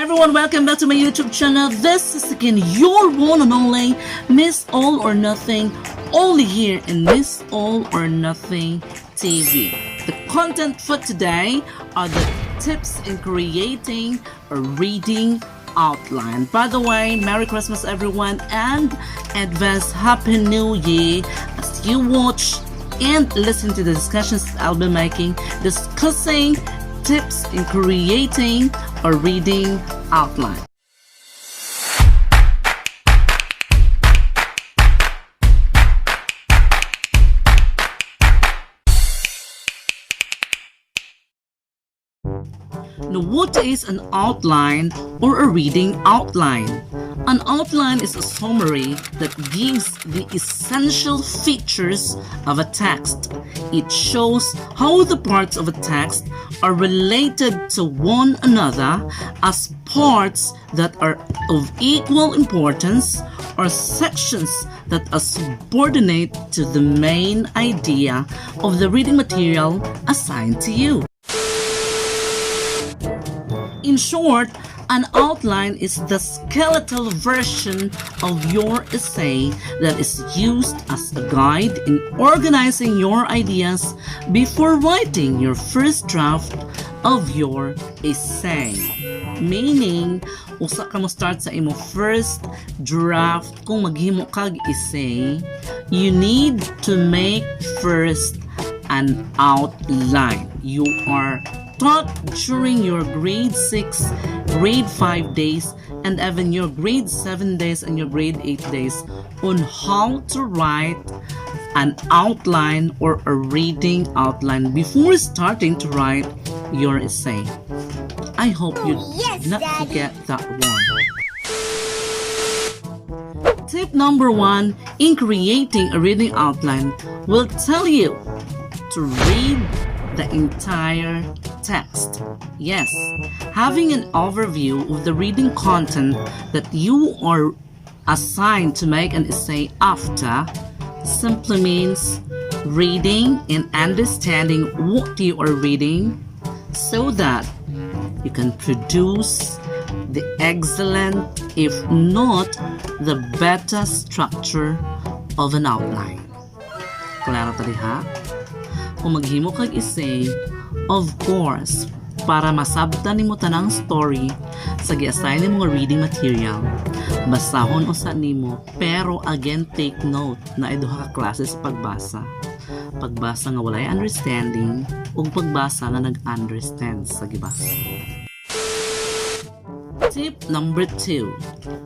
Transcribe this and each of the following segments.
everyone, welcome back to my YouTube channel. This is again your one and only Miss All or Nothing, only here in Miss All or Nothing TV. The content for today are the tips in creating a reading outline. By the way, Merry Christmas everyone and advance Happy New Year as you watch and listen to the discussions I'll be making discussing tips in creating a reading outline. Now, what is an outline or a reading outline? An outline is a summary that gives the essential features of a text. It shows how the parts of a text are related to one another as parts that are of equal importance or sections that are subordinate to the main idea of the reading material assigned to you. In short, an outline is the skeletal version of your essay that is used as a guide in organizing your ideas before writing your first draft of your essay. Meaning, usa ka mo start sa imo first draft kung maghimo kag essay, you need to make first an outline. You are taught during your grade 6, grade 5 days, and even your grade 7 days and your grade 8 days on how to write an outline or a reading outline before starting to write your essay. I hope you did not forget that one. Tip number 1 in creating a reading outline will tell you to read the entire text. Yes, having an overview of the reading content that you are assigned to make an essay after simply means reading and understanding what you are reading so that you can produce the excellent, if not the better structure of an outline. Klaro tadi ha? Kung maghimo kag essay, of course, para masabtan nimo tanang story sa gi-assign nimo nga reading material, basahon usa nimo, pero again take note na ay duha ka klase sa pagbasa. Pagbasa nga walay understanding ug pagbasa nga nag-understand sa gibasa. Tip number 2.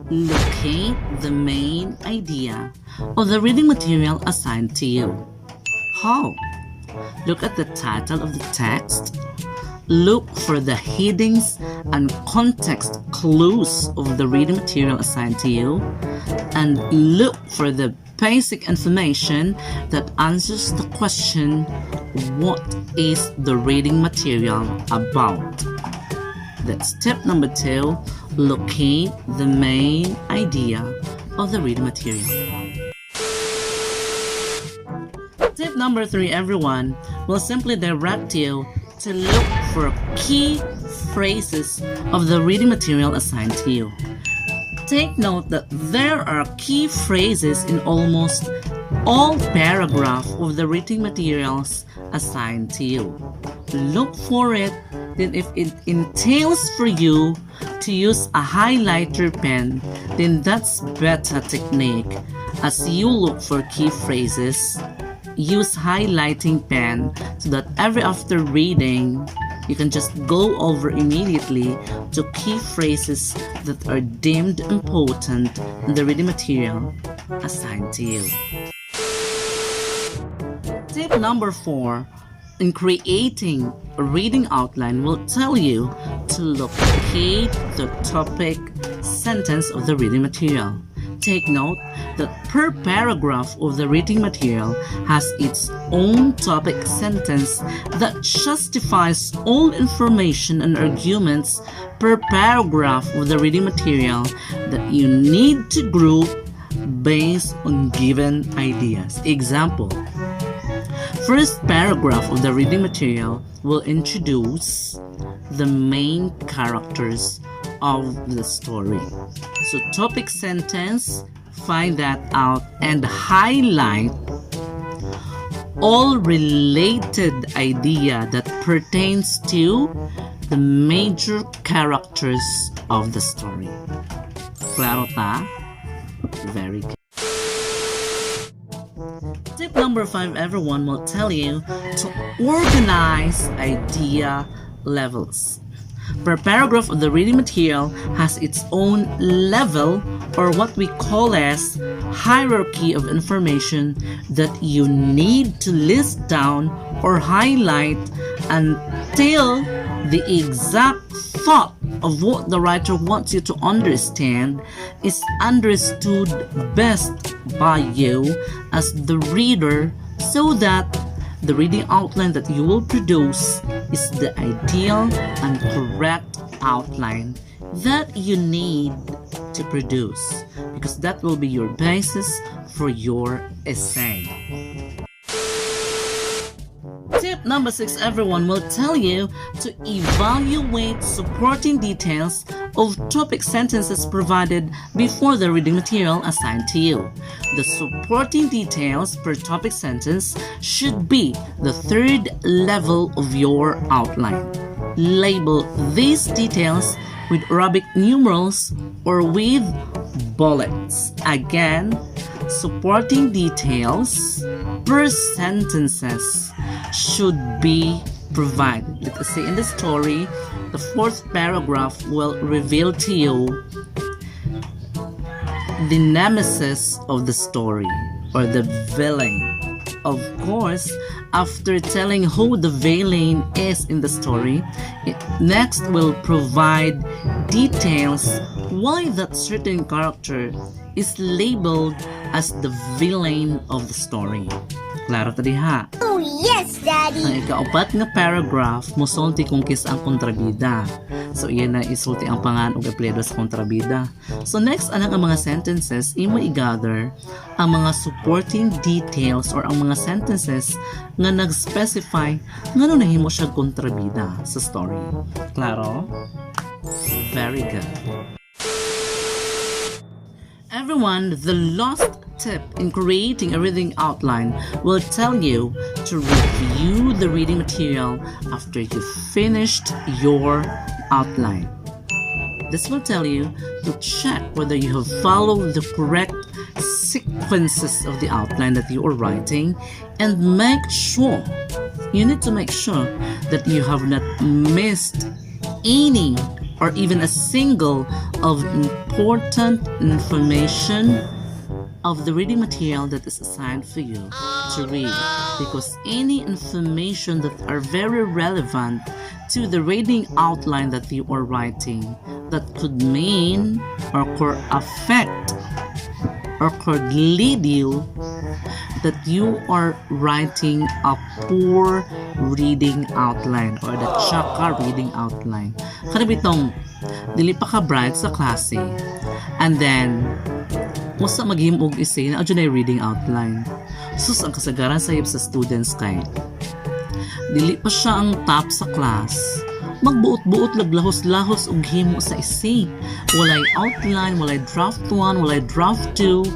Locate the main idea of the reading material assigned to you. How? Look at the title of the text, look for the headings and context clues of the reading material assigned to you, and look for the basic information that answers the question, what is the reading material about? That's tip number 2, locate the main idea of the reading material. Tip number 3, everyone, will simply direct you to look for key phrases of the reading material assigned to you. Take note that there are key phrases in almost all paragraphs of the reading materials assigned to you. Look for it, then if it entails for you to use a highlighter pen, then that's better technique. As you look for key phrases, use highlighting pen so that every after reading you can just go over immediately to key phrases that are deemed important in the reading material assigned to you. Tip number 4 in creating a reading outline will tell you to locate the topic sentence of the reading material. Take note that per paragraph of the reading material has its own topic sentence that justifies all information and arguments per paragraph of the reading material that you need to group based on given ideas. Example, first paragraph of the reading material will introduce the main characters of the story. So topic sentence, find that out and highlight all related idea that pertains to the major characters of the story. Klaro ta? Very good. Tip number 5, everyone, will tell you to organize idea levels. Per paragraph of the reading material has its own level, or what we call as hierarchy of information that you need to list down or highlight until the exact thought of what the writer wants you to understand is understood best by you as the reader, so that the reading outline that you will produce is the ideal and correct outline that you need to produce, because that will be your basis for your essay. Tip number 6, everyone, will tell you to evaluate supporting details of topic sentences provided before the reading material assigned to you. The supporting details per topic sentence should be the third level of your outline. Label these details with Arabic numerals or with bullets. Again, supporting details per sentences should be provided. Let us say in the story, the 4th paragraph will reveal to you the nemesis of the story, or the villain. Of course, after telling who the villain is in the story, it next will provide details why that certain character is labeled as the villain of the story. Klaro ta diha? Oh, yes, Daddy! Ang ikaupat nga paragraph, musulti kung kis ang kontrabida. So, iyan na isulti ang pangan o empleyado sa kontrabida. So, next, anang ang mga sentences, imo i-gather ang mga supporting details or ang mga sentences nga nag-specify nga ano nahimo siya kontrabida sa story. Klaro? Very good. Everyone, the last tip in creating a reading outline will tell you to review the reading material after you finished your outline. This will tell you to check whether you have followed the correct sequences of the outline that you are writing, and you need to make sure that you have not missed any or even a single of important information of the reading material that is assigned for you to read, because any information that are very relevant to the reading outline that you are writing that could mean or could affect or could lead you that you are writing a poor reading outline or the chaka reading outline. Kanabitong, dili pa ka bright sa klase, and then musa maghimog isay na adyo na reading outline. Sus, ang kasagaran sayop sa students kay dili pa siya ang top sa class, magbuot-buot laglahos-lahos og himo sa isay. Walay outline, walay draft 1, walay draft 2.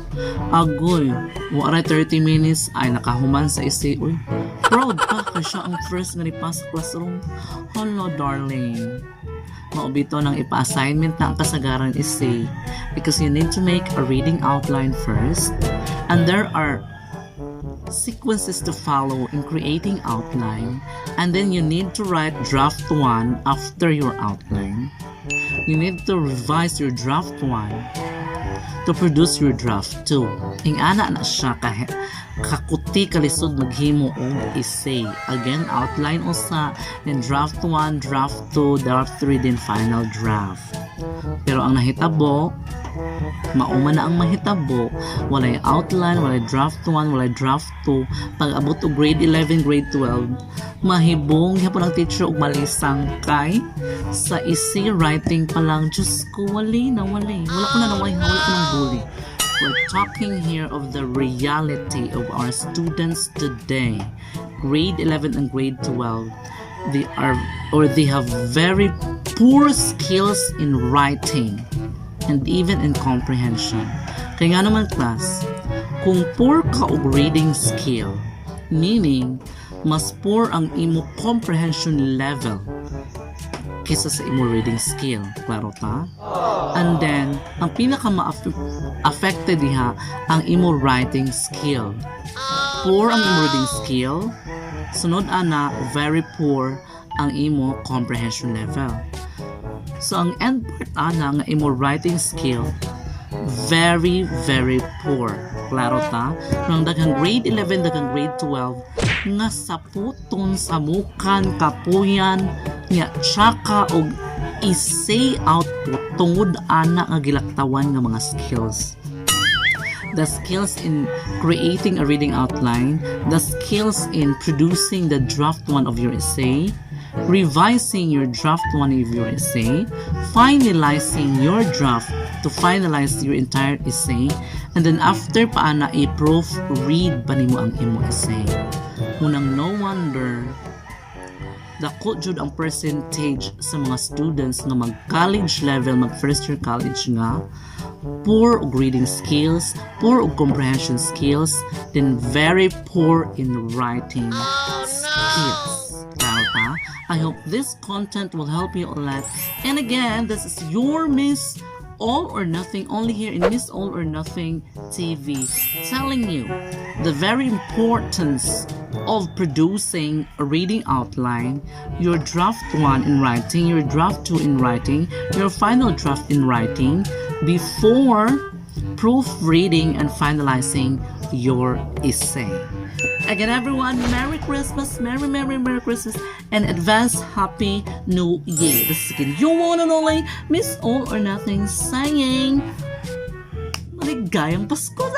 Agoy, waray 30 minutes ay nakahuman sa isay. Uy, proud pa kay siya ang first nga nipas sa classroom. Hello, darling. Maubito ng ipa-assignment na ang kasagaran isay, because you need to make a reading outline first, and there are sequences to follow in creating outline, and then you need to write draft 1 after your outline. You need to revise your draft 1 to produce your draft 2. Ing ana na siya kakuti kalisod maghimo og essay. Again, outline usa, then draft 1, draft 2, draft 3, then final draft. Pero ang nahitabo, mauma na ang mahitabo, walay outline, walay draft 1, walay draft 2. Pag abot og grade 11, grade 12, mahibong hapon ang teacher og malisang kay sa essay writing pa lang. Diyos ko, wala ko na ng bully. We're talking here of the reality of our students today. Grade 11 and grade 12, they have very poor skills in writing and even in comprehension. Kaya nga naman class, kung poor ka og reading skill, meaning mas poor ang imo comprehension level kaysa sa imo reading skill. Klaro ta? And then, ang pinaka ma-affected diha ang imo writing skill. Poor ang imo reading skill, sunod ana, very poor ang imo comprehension level. So, ang end part ana nga imo writing skill, very, very poor. Klaro ta? Nang daghang grade 11, daghang grade 12, nga saputon sa mukan kapuyan nga tsaka og essay output tungod ana nga gilaktawan nga mga skills. The skills in creating a reading outline, the skills in producing the draft 1 of your essay, revising your draft 1 of your essay, finalizing your draft to finalize your entire essay, and then after paana i-proof read pa nimo ang imo essay. Unang no wonder dako jud ang percentage sa mga students nga mag-college level, mag-first year college nga poor og reading skills, poor og comprehension skills, then very poor in writing skills. I hope this content will help you a lot. And again, this is your Miss All or Nothing, only here in Miss All or Nothing TV, telling you the very importance of producing a reading outline, your draft 1 in writing, your draft 2 in writing, your final draft in writing, before proofreading and finalizing your essay. Again, everyone, Merry Christmas, Merry Christmas, and advance Happy New Year. This is again your one and only Miss All or Nothing saying, maligayang Pasko